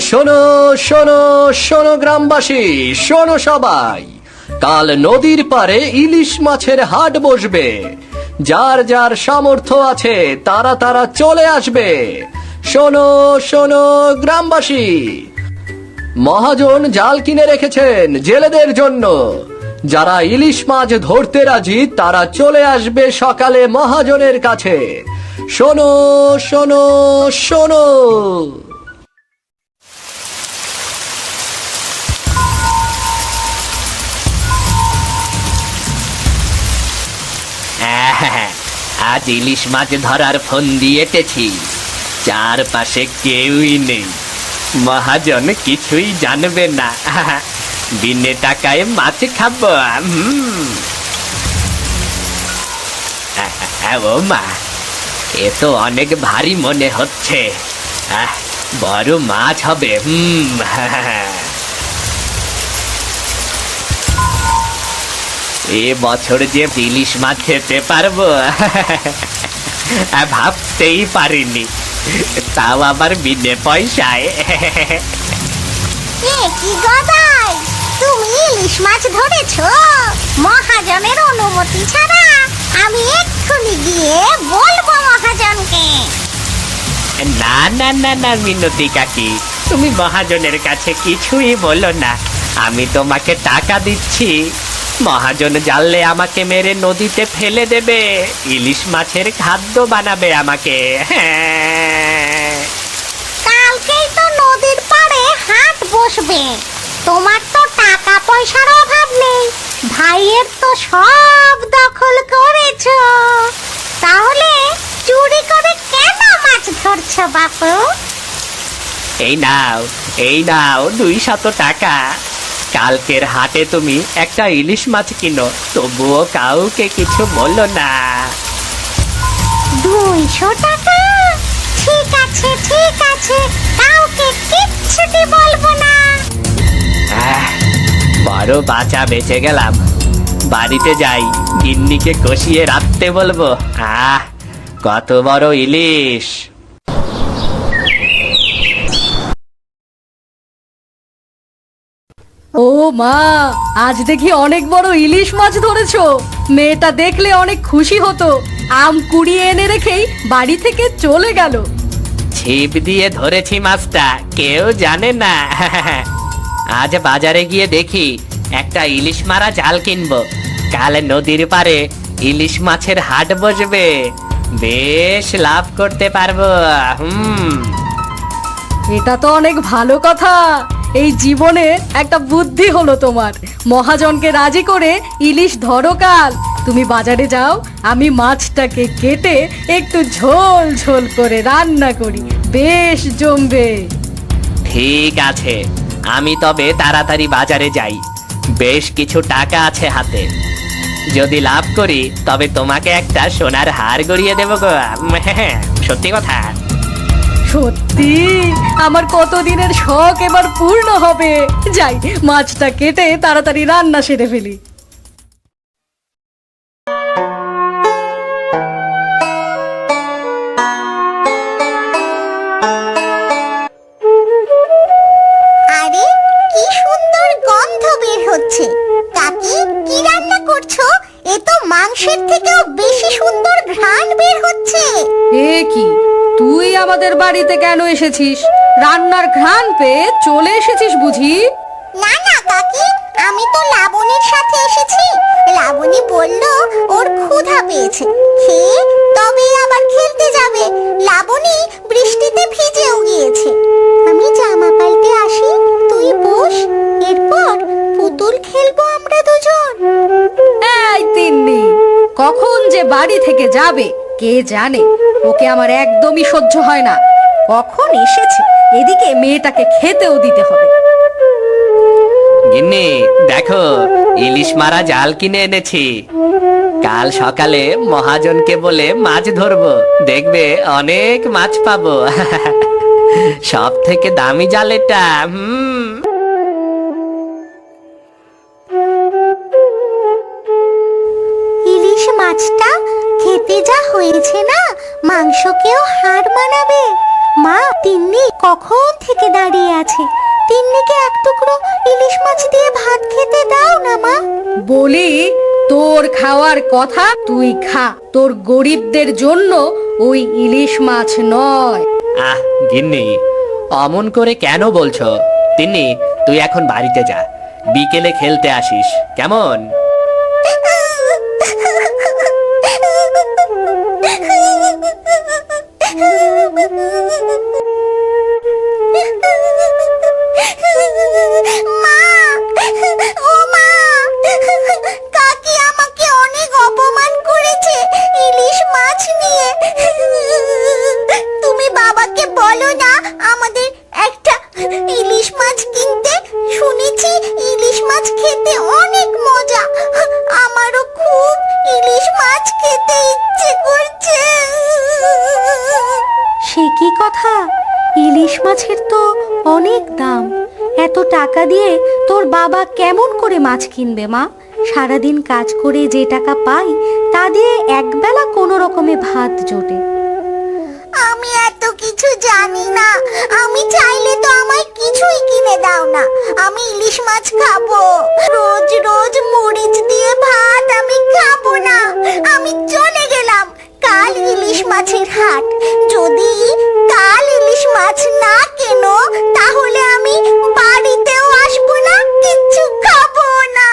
শোনো শোনো শোনো গ্রামবাসী, শোনো সবাই, কাল নদীর পারে ইলিশ মাছের হাট বসবে। যার যার সামর্থ্য আছে তারা তারা চলে আসবে। শোনো শোনো গ্রামবাসী, মহাজন জাল কিনে রেখেছেন জেলেদের জন্য। যারা ইলিশ মাছ ধরতে রাজি তারা চলে আসবে সকালে মহাজনের কাছে। শোনো শোনো শোনো। আজ ইলিশ মাছ ধরার ফোন দিয়ে এটেছি, চারপাশে কেউই নেই, মহাজন কিছুই জানবে না। বিনে টাকায় মাছ খাবো। ও মা, এ তো অনেক ভারী মনে হচ্ছে, বড় মাছ হবে। এ বছর যে ইলিশ মাছ খেতে পারবো ভাবতেই পারিনি, তাও আবার বিনে পয়সায়। কি গদাই, তুমি ইলিশ মাছ ধরেছো মহাজনের অনুমতি ছাড়া? আমি এক্ষুনি গিয়ে বলবো মহাজনকে। না না না না মিনতি কাকি, তুমি মহাজনের কাছে কিছুই বলো না, আমি তোমাকে টাকা দিচ্ছি। মহাজন জানলে আমাকে মেরে নদীতে ফেলে দেবে, ইলিশ মাছের খাদ্য বানাবে আমাকে। কালকেই তো নদীর পাড়ে হাট বসবে, তোমার তো টাকা পয়সার অভাব নেই, ভাইয়ের তো সব দখল করেছো, তাহলে চুরি করে কেন মাছ ধরছো বাপু? এই নাও 200 টাকা। কালকের হাটে তুমি একটা ইলিশ মাছ কিনো, তবুও কাউকে কিছু বলো না। 200 টাকা? ঠিক আছে ঠিক আছে, কাউকে কিচ্ছুটি বলবো না। বড় বাঁচা বেঁচে গেলাম, বাড়িতে যাই, গিন্নিকে কষিয়ে রাখতে বলবো। কত বড় ইলিশ! ও মা, আজ দেখি অনেক বড় ইলিশ মাছ ধরেছো। মেয়েটা দেখলে অনেক খুশি হতো, আম কুড়িয়ে এনে রেখেই বাড়ি থেকে চলে গেল। ছিপ দিয়ে ধরেছি মাছটা, কেউ জানে না। আজ বাজারে গিয়ে দেখি একটা ইলিশ মারা জাল কিনবো, কাল নদীর পারে ইলিশ মাছের হাট বসবে, বেশ লাভ করতে পারবো। এটা তো অনেক ভালো কথা, এই জীবনে একটা বুদ্ধি হলো তোমার। মহাজনকে রাজি করে ইলিশ ধরো কাল। তুমি বাজারে যাও, আমি মাছটাকে কেটে একটু ঝোল ঝোল করে রান্না করি, বেশ জমবে। ঠিক আছে, আমি তবে তাড়াতাড়ি বাজারে যাই, বেশ কিছু টাকা আছে হাতে, যদি লাভ করি তবে তোমাকে একটা সোনার হার গড়িয়ে দেবো গো। সত্যি কথা। সত্যি? আমার কতদিনের শখ এবার পূর্ণ হবে। যাই, মাছটা কেটে তাড়াতাড়ি রান্না সেরে ফেলি। আরে কি সুন্দর গন্ধ বের হচ্ছে। কাকি, কি রান্না করছো? এ তো মাংসের থেকেও বেশি সুন্দর ঘ্রাণ বের হচ্ছে। এ কি, তুই আমাদের বাড়িতে কেন এসেছিস? রান্নার ঘ্রাণ পেয়ে চলে এসেছিস বুঝি? না না কাকি, আমি তো লাবণীর সাথে এসেছি। লাবণী বলল ওর ক্ষুধা পেয়েছে, খেয়ে তবেই আবার খেলতে যাবে। লাবণী বৃষ্টিতে ভিজেও গিয়েছে। আমি জামা পাল্টে আসি, তুই বস, এরপর পুতুল খেলবো আমরা দুজন। এই তিন্নি, কখন যে বাড়ি থেকে যাবে কে জানে। ওকে আমার একদমই সহ্য হয় না। কখন এসেছে, এদিকে মেয়েটাকে খেতেও দিতে হবে। গিন্নি দেখো, ইলিশ মারা জাল কিনে এনেছি, কাল সকালে মহাজনকে বলে মাছ ধরবো, দেখবে অনেক মাছ পাবো। সব থেকে দামি জাল এটা। ইলিশ মাছটা খেতে যা হয়েছে না, মাংসকেও হাড় মানাবে। মা, তিন্নি কখন থেকে দাঁড়িয়ে দাঁড়িয়ে আছে, তিন্নিকে এক টুকরো ইলিশ মাছ দিয়ে ভাত খেতে দাও না মা। বলি, তোর খাওয়ার কথা তুই খা, তোর গরিবদের জন্য ওই ইলিশ মাছ নয়। আহ গিন্নি, অমন করে কেন বলছো? তিন্নি, তুই এখন বাড়িতে যা, বিকেলে খেলতে আসিস, কেমন? মা, ও মা, কাকি আমাকে অনেক অপমান করেছে ইলিশ মাছ নিয়ে। তুমি বাবাকে বলো না আমাদের একটা ইলিশ মাছ কিনতে, শুনেছি ইলিশ মাছ খেতে অনেক মজা। আমারও খুব ইলিশ মাছ খেতে ইচ্ছে করছে। সে কি কথা, ইলিশ মাছের তো অনেক দাম। এত টাকা দিয়ে তোর বাবা কেমন করে মাছ কিনবে মা? সারাদিন কাজ করে যে টাকা পাই তা দিয়ে একবেলা কোনো রকমে ভাত জোটে। আমি এত কিছু জানি না, আমি চাইলে তো আমায় কিছুই কিনে দাও না। আমি ইলিশ মাছ খাবো, রোজ রোজ মরিচ দিয়ে ভাত আমি খাবো না। আমি চলে গেলাম, কাল ইলিশ মাছের হাট। যদি কাল ইলিশ মাছ না কেনো তাহলে আমি বাড়িতেও আসবো না, কিচ্ছু খাবো না।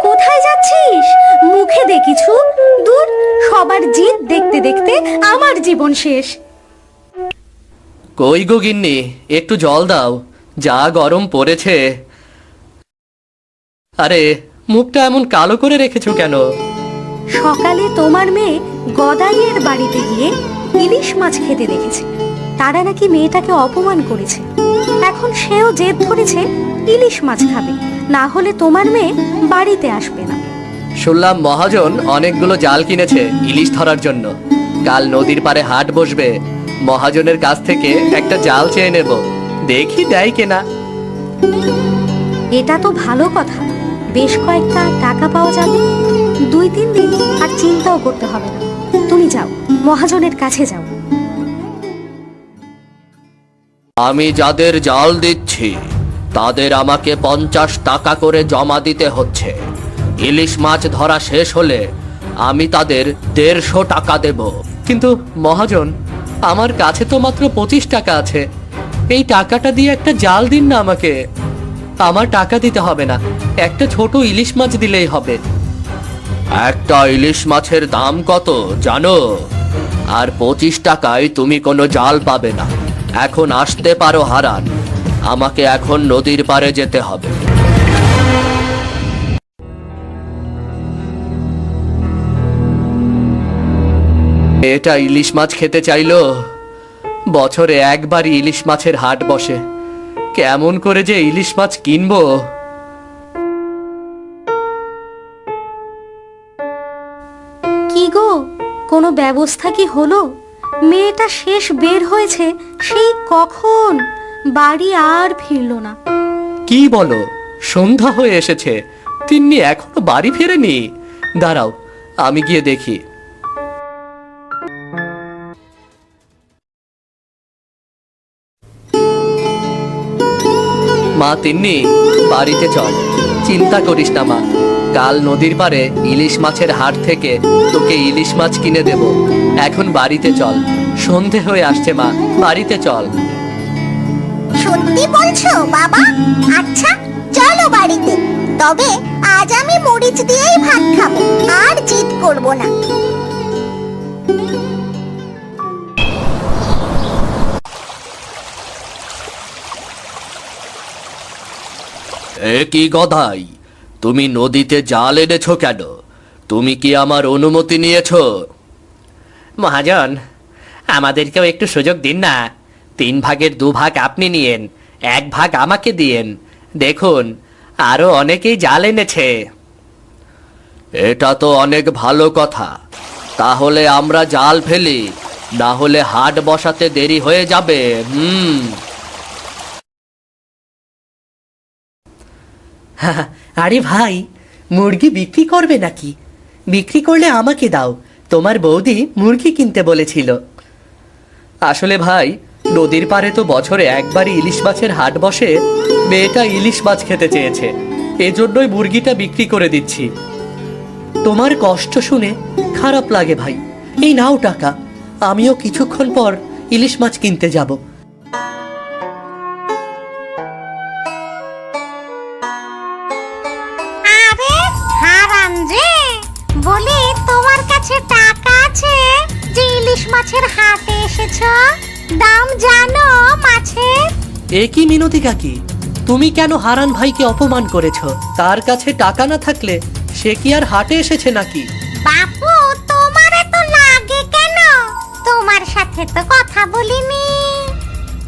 কোথায় যাচ্ছিস? মুখে দে কিছু। দূর, সবার জিদ দেখতে দেখতে আমার জীবন শেষ। কই গো গিন্নি, একটু জল দাও, যা গরম পড়েছে। আরে, মুখটা এমন কালো করে রেখেছো কেন? সকালে তোমার মেয়ে গদাইয়ের বাড়িতে গিয়ে ইলিশ মাছ খেতে দেখেছে, তারা নাকি মেয়েটাকে অপমান করেছে। এখন সেও জেদ ধরেছে ইলিশ মাছ খাবে, না হলে তোমার মেয়ে বাড়িতে আসবে না। শুনলাম মহাজন অনেকগুলো জাল কিনেছে ইলিশ ধরার জন্য। কাল নদীর পাড়ে হাট বসবে, মহাজনের কাছ থেকে একটা জাল চেয়ে নেব, দেখি দেয় কিনা। এটা তো ভালো কথা, বেশ কয়েকটা টাকা পাওয়া যাবে। 2-3 দিন আর চিন্তাও করতে হবে না। তুমি যাও, মহাজনের কাছে যাও। আমি যাদের জাল দিচ্ছি তাদের আমাকে 50 টাকা করে জমা দিতে হচ্ছে। ইলিশ মাছ ধরা শেষ হলে আমি তাদের 150 টাকা দেব। কিন্তু মহাজন, আমার কাছে তো মাত্র 25 টাকা আছে, এই টাকাটা দিয়ে একটা জাল দিন না আমাকে। আমার টাকা দিতে হবে না, একটা ছোট ইলিশ মাছ দিলেই হবে। একটা ইলিশ মাছের দাম কত জানো? আর 25 টাকায় তুমি কোনো জাল পাবে না। এখন আসতে পারো হারান, আমাকে এখন নদীর পাড়ে যেতে হবে। এটা ইলিশ মাছ খেতে চাইলো। বছরে একবারই ইলিশ মাছের হাট বসে, কেমন করে যে ইলিশ মাছ কিনবো। কি গো, কোনো ব্যবস্থা কি হলো? মেয়েটা শেষ বের হয়েছে সেই কখন, বাড়ি আর ফিরলো না। কি বলো, সন্ধ্যা হয়ে এসেছে, তিন্নি এখনো বাড়ি ফেরেনি? দাঁড়াও, আমি গিয়ে দেখি। মা তিন্নি, বাড়িতে চল। চিন্তা করিস না মা, কাল নদীর পাড়ে ইলিশ মাছের হাট থেকে তোকে ইলিশ মাছ কিনে দেব। এখন বাড়িতে চল, সন্ধে হয়ে আসছে মা, বাড়িতে চল। সত্যি বলছো বাবা? আচ্ছা চলো বাড়িতে, তবে আজ আমি মরিচ দিয়েই ভাত খাবো, আর জিদ করব না। এ কি গদাই, তুমি নদীতে জাল এনেছো কেন? তুমি কি আমার অনুমতি নিয়েছো? মহাজন, আমাদেরকেও একটু সুযোগ দিন না। 3 ভাগের 2 ভাগ আপনি নিয়েন, 1 ভাগ আমাকে দিয়েন। দেখুন, আরো অনেকেই জাল এনেছে। এটা তো অনেক ভালো কথা, তাহলে আমরা জাল ফেলি, না হলে হাট বসাতে দেরি হয়ে যাবে। আরে ভাই, মুরগি বিক্রি করবে নাকি? বিক্রি করলে আমাকে দাও, তোমার বৌদি মুরগি কিনতে বলেছিল। আসলে ভাই, নদীর পাড়ে তো বছরে একবারই ইলিশ মাছের হাট বসে। মেয়েটা ইলিশ মাছ খেতে চেয়েছে, এজন্যই মুরগিটা বিক্রি করে দিচ্ছি। তোমার কষ্ট শুনে খারাপ লাগে ভাই। এই নাও টাকা, আমিও কিছুক্ষণ পর ইলিশ মাছ কিনতে যাব। আরে হারাম যে, বলি তোমার কাছে টাকা আছে যে ইলিশ মাছের হাটে এসেছো? দাম জানো মাছের? এ কি মিনতি কাকি, তুমি কেন হারান ভাইকে অপমান করেছো? তার কাছে টাকা না থাকলে সে কি আর হাটে এসেছে নাকি? বাপু, তোমার এত লাগে কেন? তোমার সাথে তো কথা বলিনি।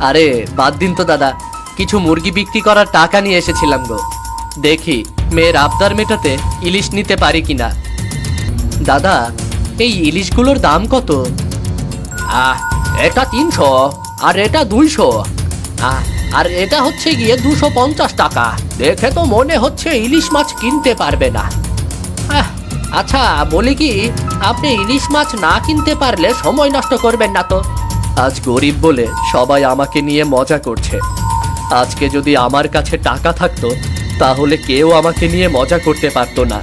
আরে বাদ দিন তো দাদা, কিছু মুরগি বিক্রি করার টাকা নিয়ে এসেছিলাম গো। দেখি মেয়ের আবদার মেটাতে ইলিশ নিতে পারি কিনা। দাদা, এই ইলিশগুলোর দাম কত? এটা 300, আর এটা 200, আর এটা হচ্ছে গিয়ে 250 টাকা। দেখে তো মনে হচ্ছে ইলিশ মাছ কিনতে পারবে না। আচ্ছা বলি কি, আপনি ইলিশ মাছ না কিনতে পারলে সময় নষ্ট করবেন না তো। আজ গরিব বলে সবাই আমাকে নিয়ে মজা করছে। আজকে যদি আমার কাছে টাকা থাকতো তাহলে কেউ আমাকে নিয়ে মজা করতে পারতো না।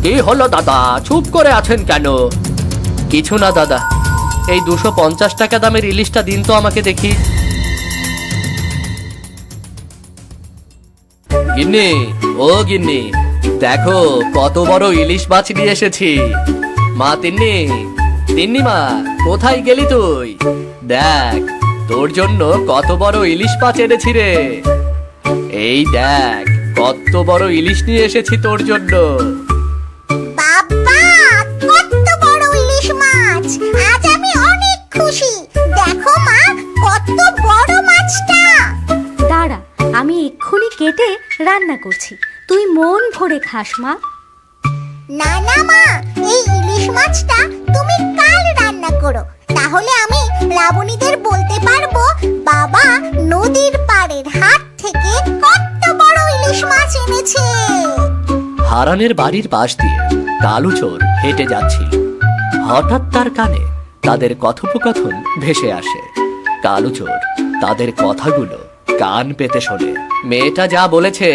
কি হলো দাদা, চুপ করে আছেন কেন? কিছু না দাদা, এই 250 টাকা দামের ইলিশটা দিন তো আমাকে দেখি। গিন্নি, ও গিন্নি, দেখো কত বড় ইলিশ মাছ নিয়ে এসেছি। মা তিন্নি, তিন্নি মা, কোথায় গেলি তুই? দেখ তোর জন্য কত বড় ইলিশ মাছ এনেছি রে। এই দেখ কত বড় ইলিশ নিয়ে এসেছি তোর জন্য। বাবা, কত বড় ইলিশ মাছ! আজ আমি অনেক খুশি। দেখো মা, কত বড় মাছটা। দাঁড়া, আমি এক্ষুনি কেটে রান্না করছি, তুই মন ভরে খাস মা। না না মা, এই ইলিশ মাছটা তুমি কাল রান্না করো, তাহলে আমি লাবণীদের বলতে পারবো বাবা নদীর পাড়ের হাট থেকে কত বড় ইলিশ মাছ এনেছে। হারানের বাড়ির পাশ দিয়ে কালু চোর হেঁটে যাচ্ছিল। হঠাৎ তার কানে তাদের কথোপকথন ভেসে আসে। কালু চোর তাদের কথাগুলো কান পেতে শোনে। মেয়েটা যা বলেছে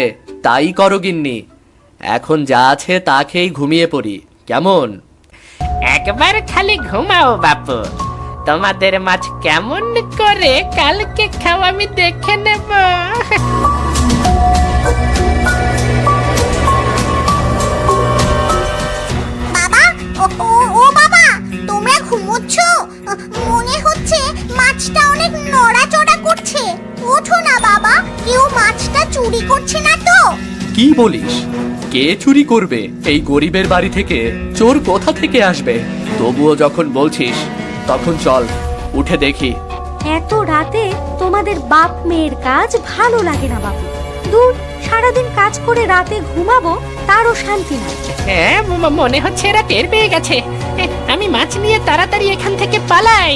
তাই করো গিন্নি, এখন যা আছে তা খেয়েই ঘুমিয়ে পড়ি, কেমন? একবার খালি ঘুমাও বাপু, তোমাদের মাছ কেমন করে কালকে খাও আমি দেখে নেব। বাবা, ও বাবা, তোমরা ঘুমোচ্ছ? মনে হচ্ছে মাছটা অনেক নড়াচড়া করছে। ওঠো না বাবা, কেউ মাছটা চুরি করছে না তো? কি বলিস? কে চুরি করবে? এই গরিবের বাড়ি থেকে চোর কোথা থেকে আসবে? তবুও যখন বলছিস তখন চল উঠে দেখি। এত রাতে তোমাদের বাপ মেয়ের কাজ ভালো লাগে না বাবু। দূর, সারাদিন কাজ করে রাতে ঘুমাবো তারও শান্তি নাই। হ্যাঁ, মনে হচ্ছে এরা টের পেয়ে গেছে। আমি মাছ নিয়ে তাড়াতাড়ি এখান থেকে পালাই।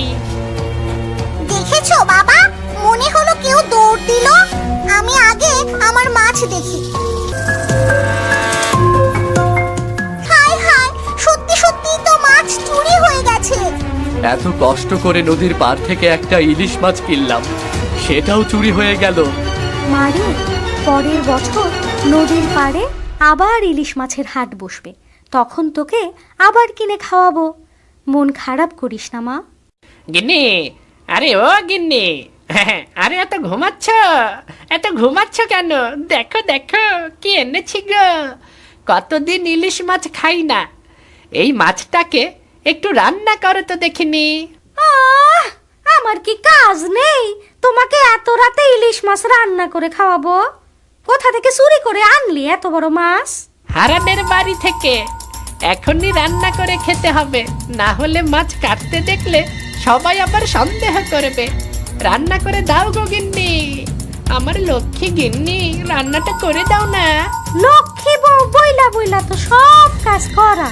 দেখেছো বাবা, মনে হলো কেউ দৌড় দিল। আমি আগে আমার মাছ দেখি। হায় হায়, সত্যি সত্যি তো মাছ চুরি হয়ে গেছে। এত কষ্ট করে নদীর পার থেকে একটা ইলিশ মাছ কিনলাম, সেটাও চুরি হয়ে গেল। মারে, পরের বছর নদীর পাড়ে আবার ইলিশ মাছের হাট বসবে, তখন তোকে আবার কিনে খাওয়াবো। মন খারাপ করিস না মা। গিন্নি, আরে ও গিন্নি, আরে এত ঘুমাচ্ছ কেন? দেখো দেখো কি এনেছি গো। কতদিন ইলিশ মাছ খাই না, এই মাছটাকে একটু রান্না করো তো দেখিনি। আমার কি কাজ নেই তোমাকে এত রাতে ইলিশ মাছ রান্না করে খাওয়াবো? কোথা থেকে চুরি করে আনলি এত বড় মাছ? হারানের বাড়ি থেকে। এখনই রান্না করে খেতে হবে, না হলে মাছ কাটতে দেখলে সবাই আবার সন্দেহ করবে। রান্না করে দাও গো গিন্নি, আমার লক্ষ্মী গিন্নি, রান্নাটা করে দাও না। লক্ষ্মী বউ বইলা বইলা তো সব কাজ করা,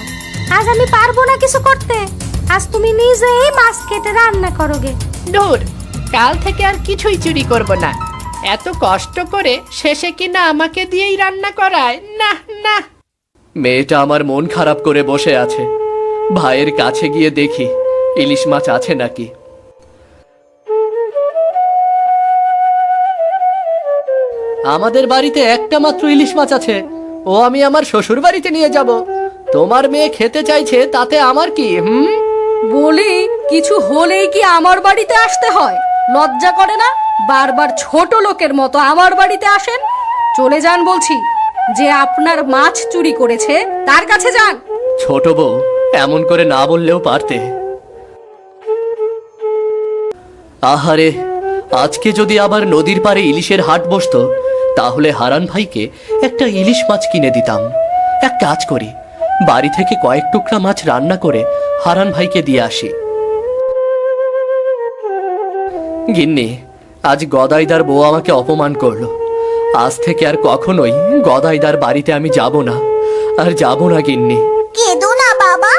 আজ আমি পারবো না কিছু করতে। আজ তুমি নিজেই মাছ কেটে রান্না করোগে। দূর, কাল থেকে আর কিছুই চুরি করব না। এত কষ্ট করে শেষে কিনা আমাকে দিয়েই রান্না করায়, না না। মেয়েটা আমার মন খারাপ করে বসে আছে। ভাইয়ের কাছে গিয়ে দেখি ইলিশ মাছ আছে নাকি। আমাদের বাড়িতে একটা মাত্র ইলিশ মাছ আছে, ও আমি আমার শ্বশুর বাড়িতে নিয়ে যাব। তোমার মেয়ে খেতে চাইছে, তাতে আমার কি? বলি, কিছু হলেই কি আমার বাড়িতে আসতে হয়? লজ্জা করে না? বারবার ছোট লোকের মতো আমার বাড়িতে আসেন। চলে যান বলছি। যে আপনার মাছ চুরি করেছে তার কাছে যান। ছোট বউ, এমন করে না বললেও পারতে। আহারে, আজকে যদি আবার নদীর পাড়ে ইলিশের হাট বসতো, তাহলে হারান ভাইকে একটা ইলিশ মাছ কিনে দিতাম। এক কাজ করি, বাড়ি থেকে কয়েক টুকরা মাছ রান্না করে হারান ভাইকে দিয়ে আসি। গিন্নি, আজ গদাইদার বউ আমাকে অপমান করলো। আজ থেকে আর কখনোই গদাইদার বাড়িতে আমি যাব না, আর যাব না গিন্নি। কেঁদো না বাবা,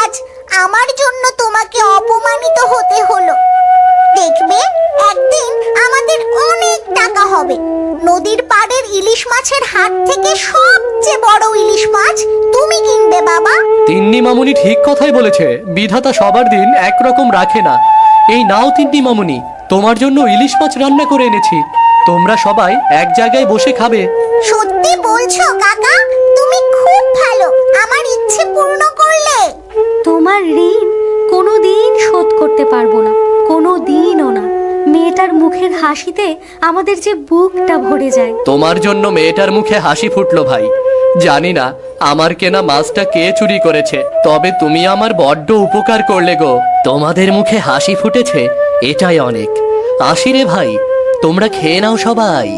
আজ আমার জন্য তোমাকে অপমানিত হতে হলো। দেখবে একদিন আমাদের অনেক টাকা হবে। নদীর পাড়ের ইলিশ মাছের হাট থেকে সবচেয়ে বড় ইলিশ মাছ তুমি কিনবে বাবা। তিন্নি মামুনি ঠিক কথাই বলেছে, বিধাতা সবার দিন একরকম রাখে না। এই নাও তিন্নি মামুনি, তোমার জন্য ইলিশ মাছ রান্না করে এনেছি। তোমরা সবাই এক জায়গায় বসে খাবে। সত্যি বলছো কাকা? তুমি খুব ভালো, আমার ইচ্ছে পূর্ণ করলে। তোমার ঋণ কোনোদিন শোধ করতে পারবো না, কোনোদিনও না। মেয়েটার মুখের হাসিতে আমাদের যে বুকটা ভরে যায়। তোমার জন্য মেয়েটার মুখে হাসি ফুটলো ভাই। জানি না আমার কেনা মাছটা কে চুরি করেছে, তবে তুমি আমার বড্ড উপকার করলে গো। তোমাদের মুখে হাসি ফুটেছে, এটাই অনেক। আসি রে ভাই, তোমরা খেয়ে নাও সবাই।